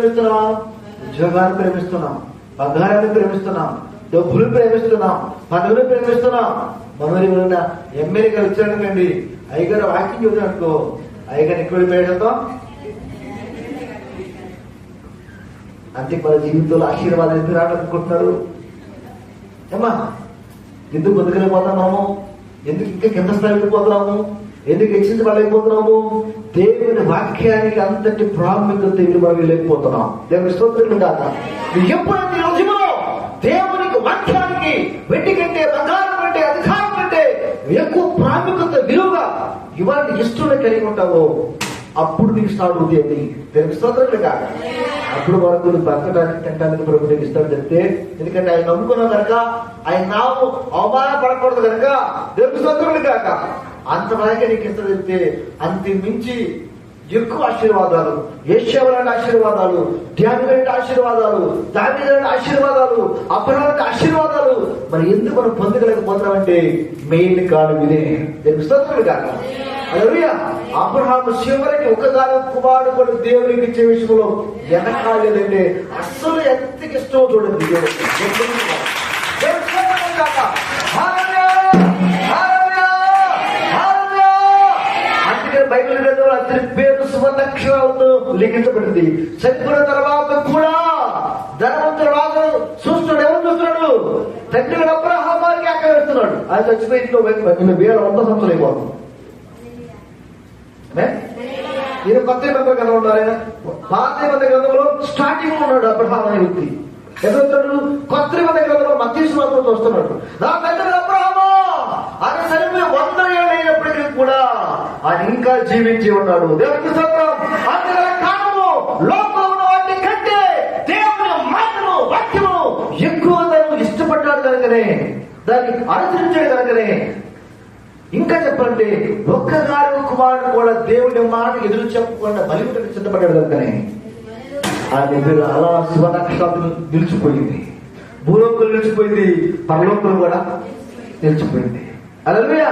ప్రేమిస్తున్నాం? ఉద్యోగాన్ని ప్రేమిస్తున్నాం, బంగారాన్ని ప్రేమిస్తున్నాం, డబ్బులు ప్రేమిస్తున్నాం, పనులు ప్రేమిస్తున్నాం. మనోరు ఎమ్మెల్యే గారు వచ్చాడనుకోండి, అయ్యగారు వాక్యం చూద్దాం అనుకో, అయ్యగారు ఎక్కడ ప్రేమిస్తాం అంతే. మన జీవితంలో ఆశీర్వాదం ఎందుకు రావాలనుకుంటున్నారు? ఏమా ఎందుకు బతుకలేకపోతాం మనము? ఎందుకు ఇంకా కింద స్థాయికి పోతున్నాము? ఎందుకు హెచ్చించబడలేకపోతున్నాము? దేవుని వాక్యానికి అంతటి ప్రాముఖ్యత మనం వెళ్ళలేకపోతున్నాం. దేవుని స్తోత్రం కాక. ఎప్పుడైతే రోజులో దేవునికి వాక్యానికి వెండి కంటే, బంగారం కంటే, అధికారం కంటే ఎక్కువ ప్రాముఖ్యత, విలువగా ఇవాళ ఇష్టంలో కలిగి ఉంటావో అప్పుడు నీకు స్టార్ట్ అవుతుంది. దేవుని స్తోత్రం కాక. అప్పుడు వరకు నువ్వు బ్రతకడానికి, తినడానికి ప్రభు నీకు ఇస్తాడు చెప్తే. ఎందుకంటే ఆయన నమ్ముకున్నావు కనుక, ఆయన నాము అవమానపడకూడదు కనుక దేవుని స్తోత్రం కాక. అంతవరకే నీకు ఇస్తాడు చెప్తే. అంతే మించి ఎక్కువ ఆశీర్వాదాలు, యేషయ్య ఆశీర్వాదాలు, ధ్యానులంటే ఆశీర్వాదాలు, దావీదులంటే ఆశీర్వాదాలు, అబ్రహాము ఆశీర్వాదాలు మరి ఎందుకు మనం పొందగలేకపోతున్నామంటే మెయిన్ కారణం ఇదే. దేవుని స్తోత్రం కాక. హల్లెలూయా. అబ్రహాము చివరికి ఒకగానో కుమారుడు కూడా దేవునికి ఇచ్చే విషయంలో వెనకాలేదంటే అస్సలు ఎంతకి ఇష్టం చూడండి. అందుకని బైబిల్ గ్రంథంలో అతని పేరు సువర్ణాక్షరాలతో లిఖించబడింది. చనిపోయిన తర్వాత కూడా ధనవంతుడు రాజు చూస్తున్నాడు. ఎవరు చూస్తున్నాడు? తండ్రి అబ్రహాము వారికి ఆకలిస్తున్నాడు. ఆయన చచ్చిపోయి వేల 100 సంవత్సరాలు అయిపోతుంది. ఈయన కొత్త నిబంధన గ్రంథంలో ఉన్నారు. ఆయన పాత నిబంధన గ్రంథంలో స్టార్టింగ్ లో ఉన్నాడు అబ్రహాము అనే వ్యక్తి. ఎదుగుతాడు. కొత్త నిబంధన గ్రంథంలో మత్తయి సువార్తలో చూస్తున్నాడు. నా తండ్రి అబ్రహాము ఆయన చనిపోయి 100 ఏళ్ళు అయినప్పటికీ కూడా ఆయన ఇంకా జీవించి ఉన్నాడు. దేవునికి స్తోత్రం. అందువల్ల కారణము లోకంలో ఉన్న వాటి కంటే దేవుని మాటను, వాక్యము ఎక్కువ ఇష్టపడ్డాడు కనుకనే, దాన్ని అనుసరించాడు కనుకనే. ఇంకా చెప్పండి, ఒక్కగారు కుమారుడు కూడా దేవుడి మాట ఎదురు చెప్పకుండా బలిపీఠానికి సిద్ధపడ్డాడు కనుకనే ఆయన పేరు అలా శివనక్షత్రం నిలిచిపోయింది. భూలోకం నిలిచిపోయింది, పరలోకం కూడా నిలిచిపోయింది. హల్లెలూయా.